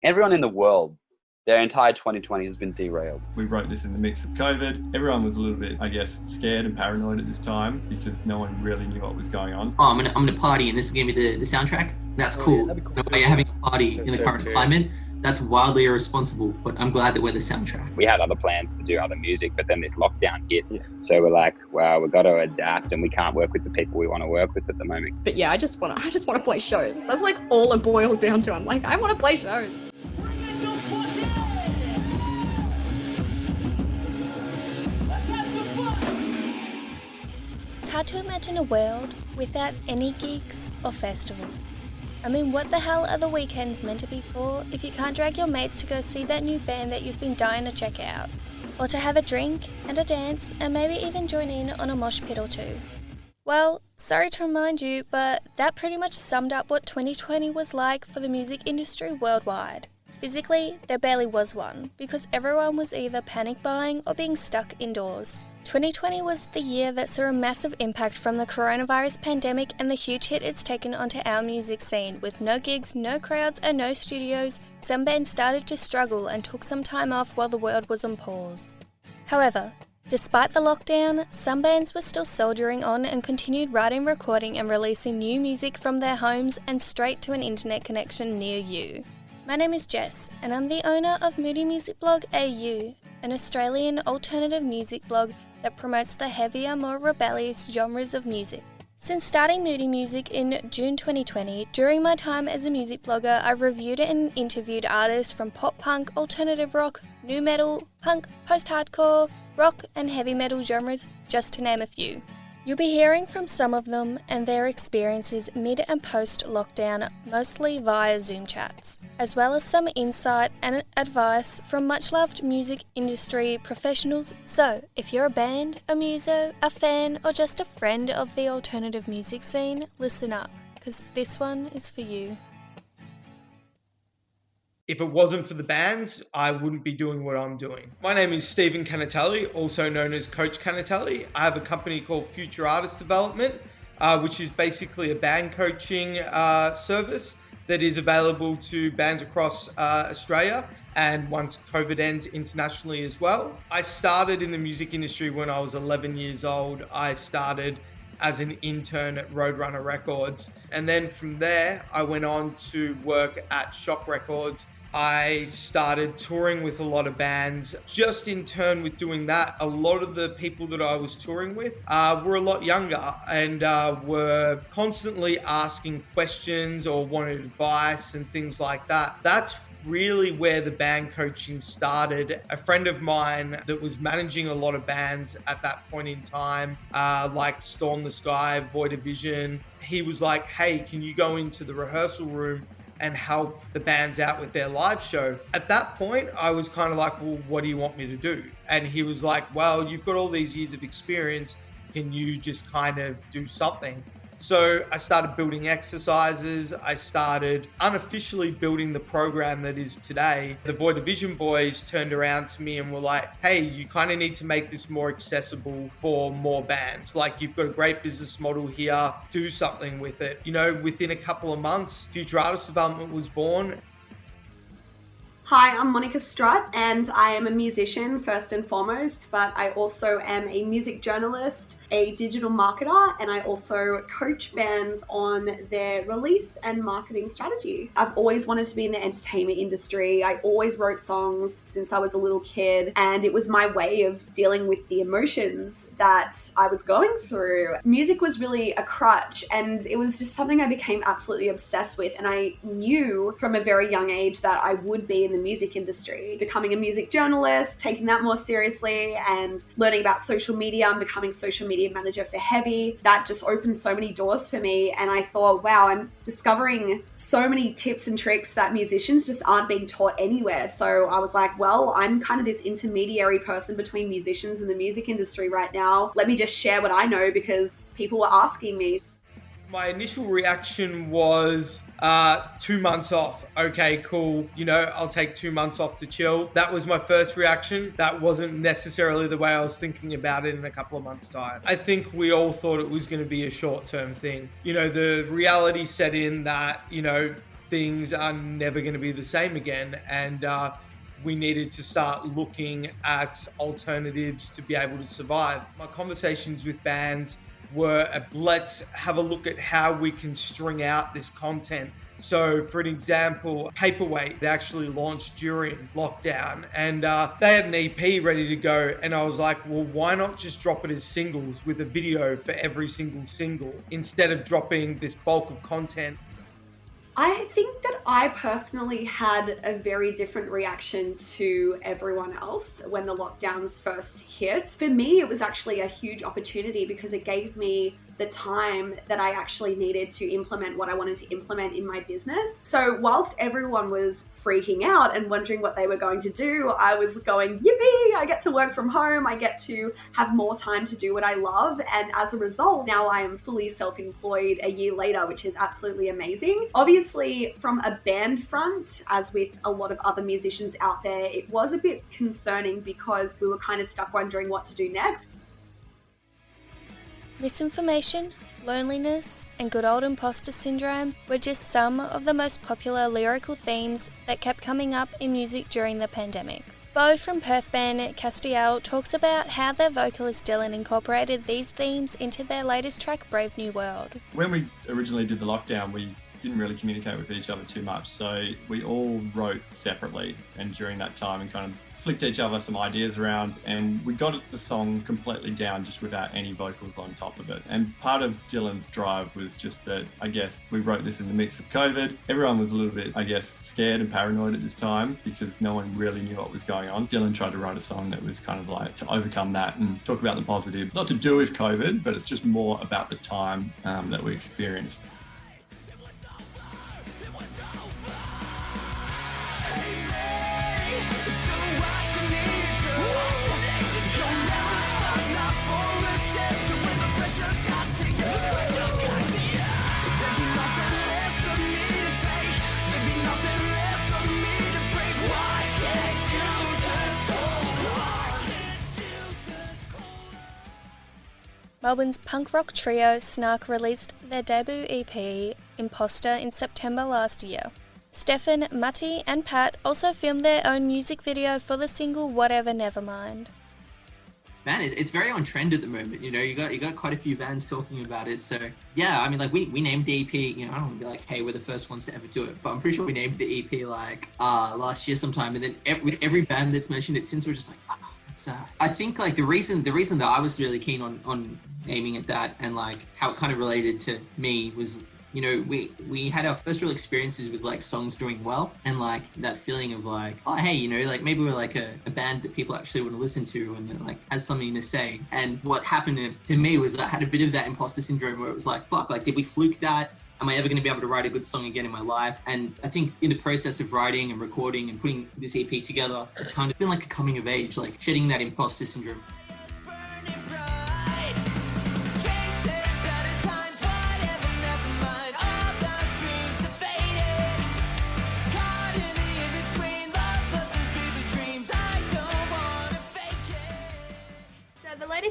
Everyone in the world, their entire 2020 has been derailed. We wrote this in the mix of COVID. Everyone was a little bit, I guess, scared and paranoid at this time because no one really knew what was going on. Oh, I'm gonna party and this is gonna be the soundtrack. That's cool. Yeah, that'd be cool. No way you're having a party in the current climate. That's wildly irresponsible, but I'm glad that we're the soundtrack. We had other plans to do other music, but then this lockdown hit. So we're like, wow, we've got to adapt and we can't work with the people we want to work with at the moment. But yeah, I just want to play shows. That's like all it boils down to. I'm like, I want to play shows. It's hard to imagine a world without any gigs or festivals. I mean, what the hell are the weekends meant to be for if you can't drag your mates to go see that new band that you've been dying to check out? Or to have a drink and a dance and maybe even join in on a mosh pit or two? Well, sorry to remind you, but that pretty much summed up what 2020 was like for the music industry worldwide. Physically, there barely was one, because everyone was either panic buying or being stuck indoors. 2020 was the year that saw a massive impact from the coronavirus pandemic and the huge hit it's taken onto our music scene. With no gigs, no crowds and no studios, some bands started to struggle and took some time off while the world was on pause. However, despite the lockdown, some bands were still soldiering on and continued writing, recording and releasing new music from their homes and straight to an internet connection near you. My name is Jess and I'm the owner of Moody Music Blog AU, an Australian alternative music blog that promotes the heavier, more rebellious genres of music. Since starting Moody Music in June 2020, during my time as a music blogger, I've reviewed and interviewed artists from pop punk, alternative rock, nu metal, punk, post-hardcore, rock and heavy metal genres, just to name a few. You'll be hearing from some of them and their experiences mid and post-lockdown, mostly via Zoom chats, as well as some insight and advice from much-loved music industry professionals. So, if you're a band, a muso, a fan, or just a friend of the alternative music scene, listen up, because this one is for you. If it wasn't for the bands, I wouldn't be doing what I'm doing. My name is Stephen Cannatelli, also known as Coach Cannatelli. I have a company called Future Artist Development, which is basically a band coaching service that is available to bands across Australia and once COVID ends internationally as well. I started in the music industry when I was 11 years old. I started as an intern at Roadrunner Records. And then from there, I went on to work at Shock Records. I started touring with a lot of bands. Just in turn with doing that, a lot of the people that I was touring with were a lot younger and were constantly asking questions or wanted advice and things like that. That's really where the band coaching started. A friend of mine that was managing a lot of bands at that point in time, like Storm the Sky, Void of Vision, he was like, hey, can you go into the rehearsal room and help the bands out with their live show? At that point, I was kind of like, well, what do you want me to do? And he was like, well, you've got all these years of experience. Can you just kind of do something? So I started building exercises. I started unofficially building the program that is today. The Void Division boys turned around to me and were like, hey, you kind of need to make this more accessible for more bands. Like, you've got a great business model here, do something with it. You know, within a couple of months, Future Artist Development was born. Hi, I'm Monica Strut and I am a musician first and foremost, but I also am a music journalist, a digital marketer, and I also coach bands on their release and marketing strategy. I've always wanted to be in the entertainment industry. I always wrote songs since I was a little kid, and it was my way of dealing with the emotions that I was going through. Music was really a crutch, and it was just something I became absolutely obsessed with, and I knew from a very young age that I would be in the music industry, becoming a music journalist, taking that more seriously and learning about social media and becoming social media manager for Heavy. That just opened so many doors for me, and I thought, wow, I'm discovering so many tips and tricks that musicians just aren't being taught anywhere. So I was like, well, I'm kind of this intermediary person between musicians and the music industry right now. Let me just share what I know because people were asking me. My initial reaction was 2 months off. Okay, cool. You know, I'll take 2 months off to chill. That was my first reaction. That wasn't necessarily the way I was thinking about it in a couple of months' time. I think we all thought it was going to be a short-term thing. You know, the reality set in that, you know, things are never going to be the same again, and we needed to start looking at alternatives to be able to survive. My conversations with bands were, let's have a look at how we can string out this content. So for an example, Paperweight, they actually launched during lockdown, and they had an EP ready to go, and I was like, well, why not just drop it as singles with a video for every single single instead of dropping this bulk of content? I think that I personally had a very different reaction to everyone else when the lockdowns first hit. For me, it was actually a huge opportunity because it gave me the time that I actually needed to implement what I wanted to implement in my business. So whilst everyone was freaking out and wondering what they were going to do, I was going, yippee, I get to work from home, I get to have more time to do what I love. And as a result, now I am fully self-employed a year later, which is absolutely amazing. Obviously, from a band front, as with a lot of other musicians out there, it was a bit concerning because we were kind of stuck wondering what to do next. Misinformation, loneliness, and good old imposter syndrome were just some of the most popular lyrical themes that kept coming up in music during the pandemic. Bo from Perth band Castiell talks about how their vocalist Dylan incorporated these themes into their latest track, Brave New World. When we originally did the lockdown, we didn't really communicate with each other too much, so we all wrote separately, and during that time and kind of flicked each other some ideas around, and we got the song completely down just without any vocals on top of it. And part of Dylan's drive was just that, I guess, we wrote this in the mix of COVID. Everyone was a little bit, I guess, scared and paranoid at this time because no one really knew what was going on. Dylan tried to write a song that was kind of like to overcome that and talk about the positives. Not to do with COVID, but it's just more about the time that we experienced. Melbourne's punk rock trio Snark released their debut EP, Imposter, in September last year. Stefan, Matti and Pat also filmed their own music video for the single Whatever Nevermind. Man, it's very on trend at the moment. You know, you got quite a few bands talking about it. So yeah, I mean, like we named the EP. You know, I don't want to be like, hey, we're the first ones to ever do it, but I'm pretty sure we named the EP like last year sometime. And then with every band that's mentioned it since, we're just like, oh, it's. I think like the reason that I was really keen on naming it that and like how it kind of related to me was, you know, we had our first real experiences with like songs doing well and like that feeling of like, oh, hey, you know, like maybe we're like a band that people actually want to listen to and that like has something to say. And what happened to me was I had a bit of that imposter syndrome where it was like, fuck, like did we fluke that? Am I ever going to be able to write a good song again in my life? And I think in the process of writing and recording and putting this EP together, it's kind of been like a coming of age, like shedding that imposter syndrome.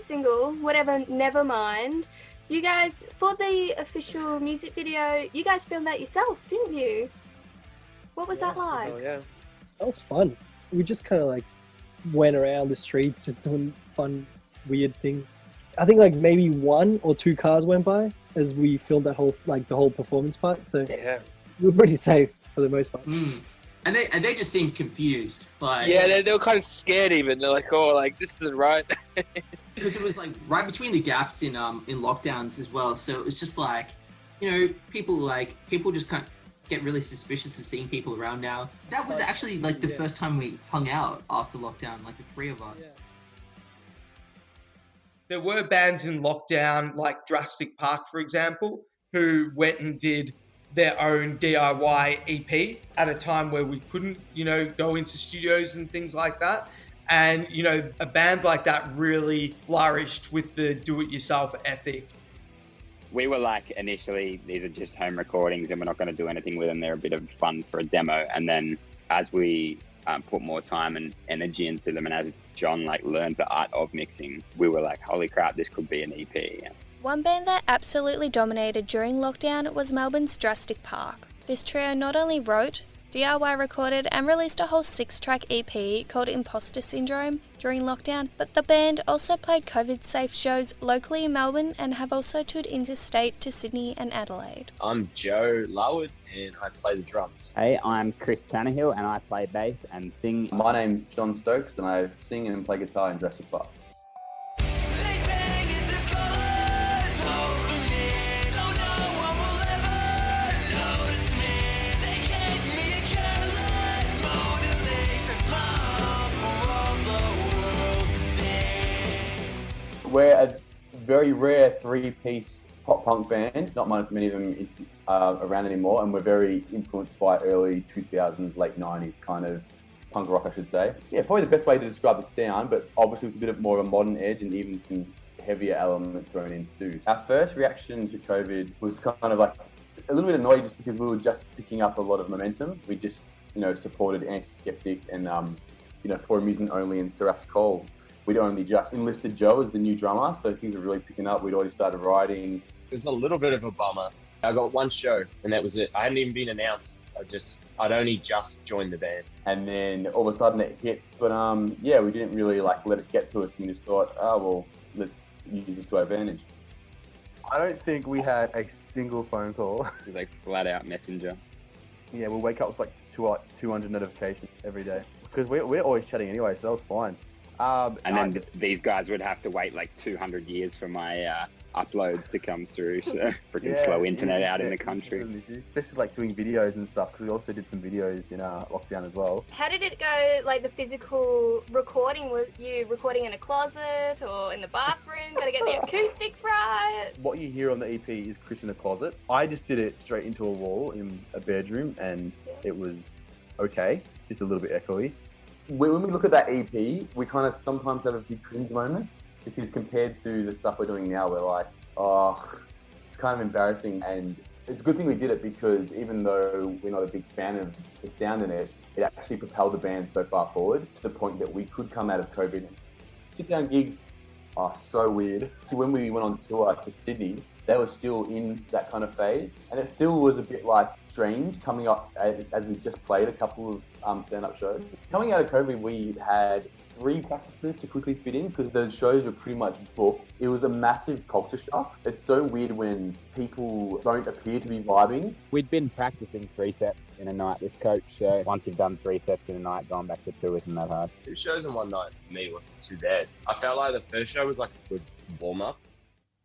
Single, Whatever Nevermind, you guys, for the official music video, you guys filmed that yourself, didn't you? What was that like? Oh yeah, that was fun. We just kind of like went around the streets just doing fun, weird things. I think like maybe 1 or 2 cars went by as we filmed that whole the whole performance part. So yeah, we were pretty safe for the most part. And they just seemed confused. Like, yeah, they were kind of scared even. They're like, oh, like this isn't right. Because it was like right between the gaps in lockdowns as well. So it was just like, you know, people just kind of get really suspicious of seeing people around now. That was actually like the first time we hung out after lockdown, like the 3 of us. Yeah. There were bands in lockdown like Drastic Park, for example, who went and did their own DIY EP at a time where we couldn't, you know, go into studios and things like that. And, you know, a band like that really flourished with the do-it-yourself ethic. We were like, initially, these are just home recordings and we're not going to do anything with them. They're a bit of fun for a demo. And then as we put more time and energy into them and as John like learned the art of mixing, we were like, holy crap, this could be an EP. One band that absolutely dominated during lockdown was Melbourne's Drastic Park. This trio not only wrote, DIY recorded and released a whole 6-track EP called Imposter Syndrome during lockdown, but the band also played COVID-safe shows locally in Melbourne and have also toured interstate to Sydney and Adelaide. I'm Joe Larwood and I play the drums. Hey, I'm Chris Tannehill and I play bass and sing. My name's John Stokes and I sing and play guitar in Drastic Park. We're a very rare 3-piece pop punk band. Not many of them around anymore, and we're very influenced by early 2000s, late 90s kind of punk rock, I should say. Yeah, probably the best way to describe the sound, but obviously with a bit more of a modern edge and even some heavier elements thrown in too. Our first reaction to COVID was kind of like a little bit annoyed just because we were just picking up a lot of momentum. We just, supported Anti-Skeptic and, For Amusement Only and Serap's Call. We'd only just enlisted Joe as the new drummer, so things were really picking up. We'd already started writing. It was a little bit of a bummer. I got one show and that was it. I hadn't even been announced. I'd only just joined the band. And then all of a sudden it hit. But we didn't really let it get to us. We just thought, let's use this to our advantage. I don't think we had a single phone call. It was like flat out messenger. Yeah, we'll wake up with 200 notifications every day. Because we're always chatting anyway, so that was fine. And then these guys would have to wait like 200 years for my uploads to come through. So freaking slow internet out in the country. Especially like doing videos and stuff, because we also did some videos in our lockdown as well. How did it go, like the physical recording? Was you recording in a closet or in the bathroom? Gotta get the acoustics right. What you hear on the EP is Chris in the closet. I just did it straight into a wall in a bedroom and it was okay, just a little bit echoey. When we look at that EP, we kind of sometimes have a few cringe moments because compared to the stuff we're doing now, we're like, it's kind of embarrassing. And it's a good thing we did it because even though we're not a big fan of the sound in it, it actually propelled the band so far forward to the point that we could come out of COVID. Sit-down gigs are so weird. So when we went on tour to Sydney, they were still in that kind of phase. And it still was a bit like strange coming up as we just played a couple of stand-up shows. Coming out of COVID, we had 3 practices to quickly fit in because the shows were pretty much booked. It was a massive culture shock. It's so weird when people don't appear to be vibing. We'd been practicing 3 sets in a night with Coach, so once you've done 3 sets in a night, going back to 2 isn't that hard. 2 shows in one night for me wasn't too bad. I felt like the first show was like a good warm-up.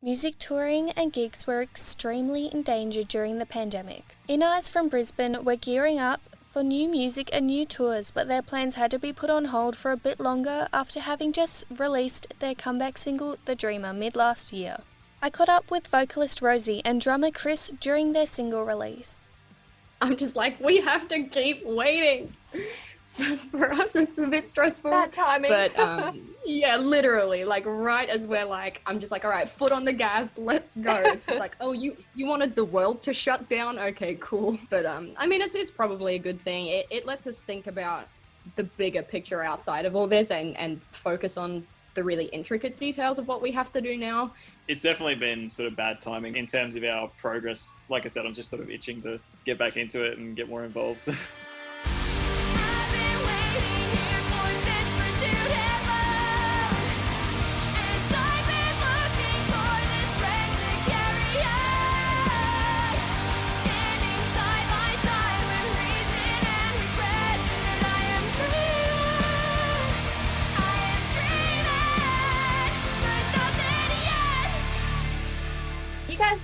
Music touring and gigs were extremely endangered during the pandemic. In Eyes from Brisbane were gearing up for new music and new tours, but their plans had to be put on hold for a bit longer after having just released their comeback single, The Dreamer, mid-last year. I caught up with vocalist Rosie and drummer Chris during their single release. I'm just like, we have to keep waiting. So for us, it's a bit stressful. Bad timing. But yeah, literally, like right as we're like, I'm just like, all right, foot on the gas, let's go. It's just like, oh, you wanted the world to shut down? Okay, cool. But I mean, it's probably a good thing. It lets us think about the bigger picture outside of all this and focus on the really intricate details of what we have to do now. It's definitely been sort of bad timing in terms of our progress. Like I said, I'm just sort of itching to get back into it and get more involved.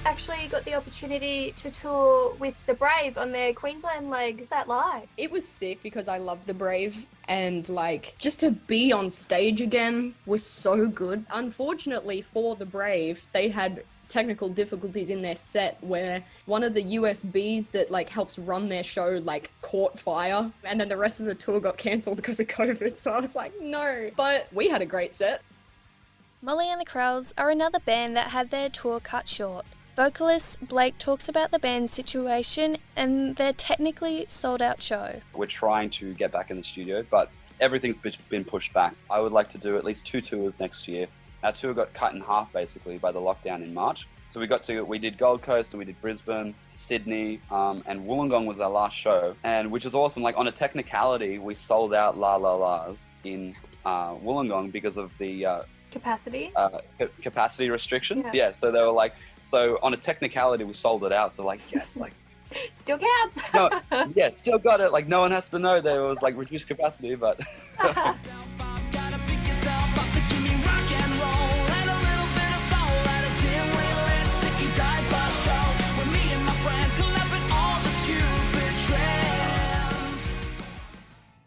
Actually got the opportunity to tour with the Brave on their Queensland leg. That live? It was sick because I love the Brave and like just to be on stage again was so good. Unfortunately for the Brave, they had technical difficulties in their set where one of the USBs that like helps run their show like caught fire and then the rest of the tour got cancelled because of COVID. So I was like, no, but we had a great set. Molly and the Krells are another band that had their tour cut short. Vocalist Blake talks about the band's situation and their technically sold-out show. We're trying to get back in the studio, but everything's been pushed back. I would like to do at least 2 tours next year. Our tour got cut in half basically by the lockdown in March, So we did Gold Coast, and we did Brisbane, Sydney, and Wollongong was our last show, and which was awesome. Like, on a technicality, we sold out La La La's in Wollongong because of the Capacity? capacity restrictions. Yeah. Yeah, so they were like, so on a technicality, we sold it out. So like, yes, like, Still counts. no, yeah, still got it. Like, no one has to know there was like reduced capacity, but.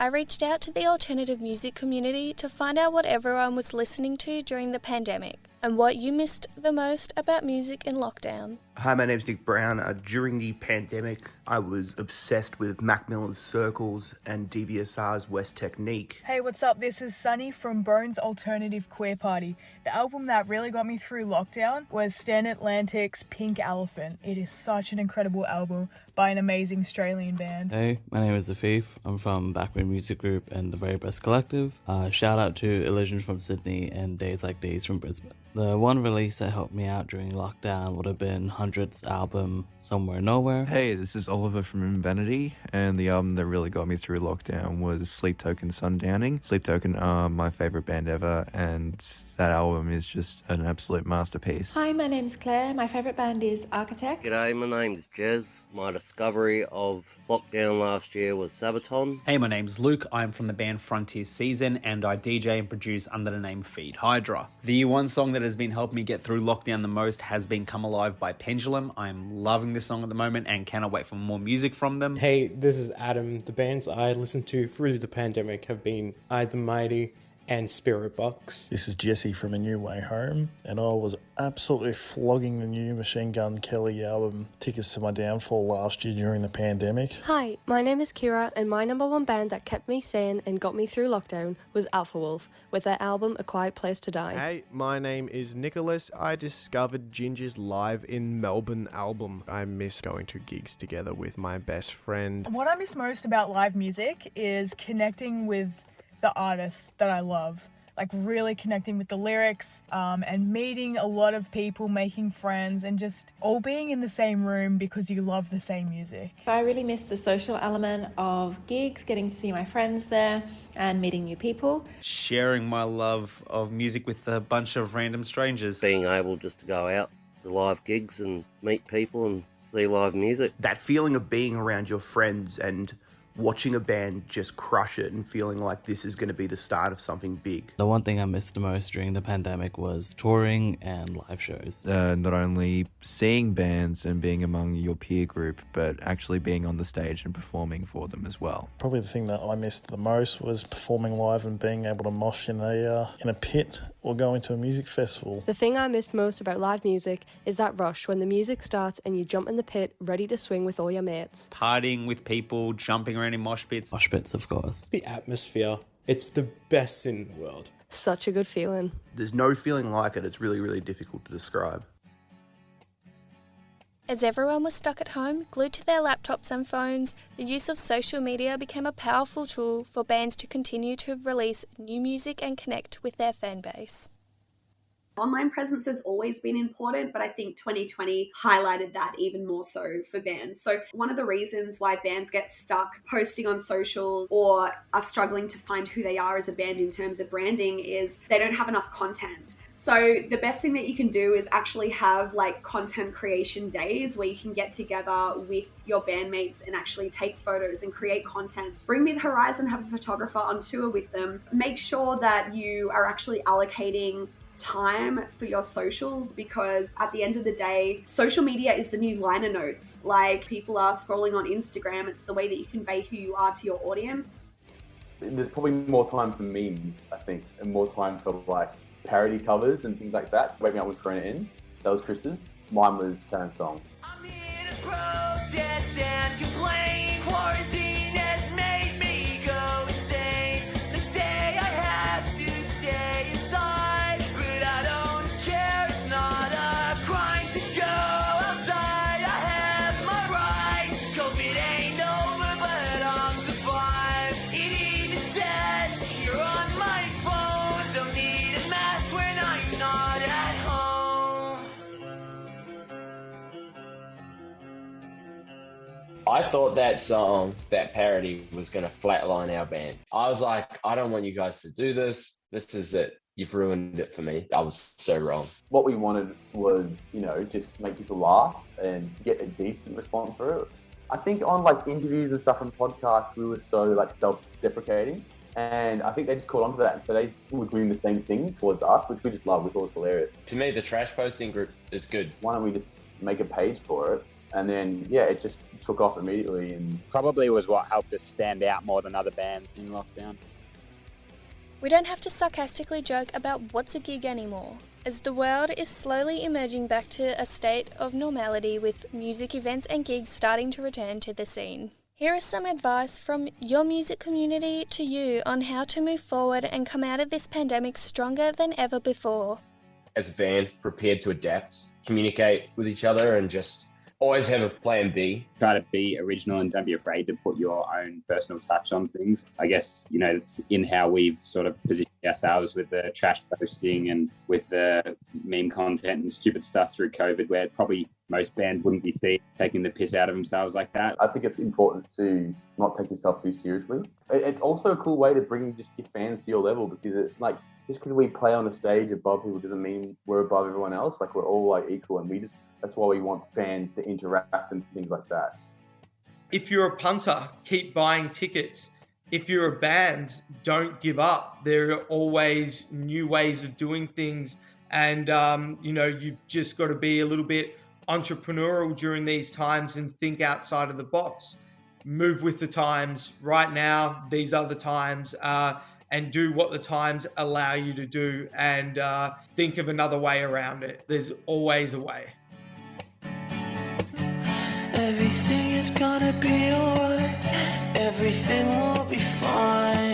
I reached out to the alternative music community to find out what everyone was listening to during the pandemic and what you missed the most about music in lockdown. Hi, my name's Nick Brown. During the pandemic, I was obsessed with Mac Miller's Circles and DVSR's West Technique. Hey, what's up? This is Sunny from Bones Alternative Queer Party. The album that really got me through lockdown was Stan Atlantic's Pink Elephant. It is such an incredible album by an amazing Australian band. Hey, my name is Afeef. I'm from Backbone Music Group and the Very Best Collective. Shout out to Illusion from Sydney and Days Like These from Brisbane. The one release that helped me out during lockdown would have been Hundred's album Somewhere Nowhere. Hey, this is Oliver from In Vanity, and the album that really got me through lockdown was Sleep Token Sundowning. Sleep Token are my favourite band ever, and that album is just an absolute masterpiece. Hi, my name's Clare. My favourite band is Architects. G'day, my name's Jez. My discovery of lockdown last year was Sabaton. Hey, my name's Luke. I'm from the band Frontier Season, and I DJ and produce under the name Feed Hydra. The one song that has been helping me get through lockdown the most has been Come Alive by Pendulum. I'm loving this song at the moment and cannot wait for more music from them. Hey, this is Adam. The bands I listened to through the pandemic have been I the Mighty and Spirit Box. This is Jesse from A New Way Home, and I was absolutely flogging the new Machine Gun Kelly album, Tickets to My Downfall, last year during the pandemic. Hi, my name is Ciera, and my number one band that kept me sane and got me through lockdown was Alpha Wolf, with their album A Quiet Place to Die. Hey, my name is Nicholas. I discovered Ginger's Live in Melbourne album. I miss going to gigs together with my best friend. What I miss most about live music is connecting with the artists that I love, like really connecting with the lyrics and meeting a lot of people, making friends, and just all being in the same room because you love the same music. I really miss the social element of gigs, getting to see my friends there and meeting new people. Sharing my love of music with a bunch of random strangers. Being able just to go out to live gigs and meet people and see live music. That feeling of being around your friends and watching a band just crush it and feeling like this is going to be the start of something big. The one thing I missed the most during the pandemic was touring and live shows. Not only seeing bands and being among your peer group, but actually being on the stage and performing for them as well. Probably the thing that I missed the most was performing live and being able to mosh in a pit or going to a music festival. The thing I missed most about live music is that rush when the music starts and you jump in the pit ready to swing with all your mates. Partying with people, jumping around in mosh pits. Mosh pits, of course. The atmosphere, it's the best in the world. Such a good feeling. There's no feeling like it. It's really, really difficult to describe. As everyone was stuck at home, glued to their laptops and phones, the use of social media became a powerful tool for bands to continue to release new music and connect with their fan base. Online presence has always been important, but I think 2020 highlighted that even more so for bands. So one of the reasons why bands get stuck posting on social or are struggling to find who they are as a band in terms of branding is they don't have enough content. So the best thing that you can do is actually have like content creation days where you can get together with your bandmates and actually take photos and create content. Bring Me the Horizon, have a photographer on tour with them. Make sure that you are actually allocating time for your socials, because at the end of the day, social media is the new liner notes. Like, people are scrolling on Instagram. It's the way that you convey who you are to your audience. There's probably more time for memes, I think, and more time for like parody covers and things like that. Waking Up with Corona In, that was Chris's. Mine was Karen's song. I'm here to protest and complain. Quarantine has made me go insane. They say I have to stay inside, but I don't care. It's not a crime to go outside. I have my rights. COVID ain't over, but I'm survived. It even says here on my phone, don't need a mask when I'm not at home. I thought that song, that parody, was going to flatline our band. I was like, I don't want you guys to do this. This is it. You've ruined it for me. I was so wrong. What we wanted was, just make people laugh and to get a decent response for it. I think on like interviews and stuff and podcasts, we were so like self-deprecating. And I think they just caught on to that. So they were doing the same thing towards us, which we just love. We thought it was hilarious. To me, the trash posting group is good. Why don't we just make a page for it? And then, it just took off immediately. And probably was what helped us stand out more than other bands in lockdown. We don't have to sarcastically joke about what's a gig anymore, as the world is slowly emerging back to a state of normality with music events and gigs starting to return to the scene. Here is some advice from your music community to you on how to move forward and come out of this pandemic stronger than ever before. As a band, prepared to adapt, communicate with each other, and just always have a plan B. Try to be original and don't be afraid to put your own personal touch on things. I guess, it's in how we've sort of positioned ourselves with the trash posting and with the meme content and stupid stuff through COVID, where probably most bands wouldn't be seen taking the piss out of themselves like that. I think it's important to not take yourself too seriously. It's also a cool way to bring just your fans to your level, because it's like, just because we play on the stage above people doesn't mean we're above everyone else. Like, we're all like equal, and that's why we want fans to interact and things like that. If you're a punter, keep buying tickets. If you're a band, don't give up. There are always new ways of doing things. And, you've just got to be a little bit entrepreneurial during these times and think outside of the box. Move with the times. Right now, these are the times. And do what the times allow you to do, and think of another way around it. There's always a way. Everything is gonna be alright. Everything will be fine.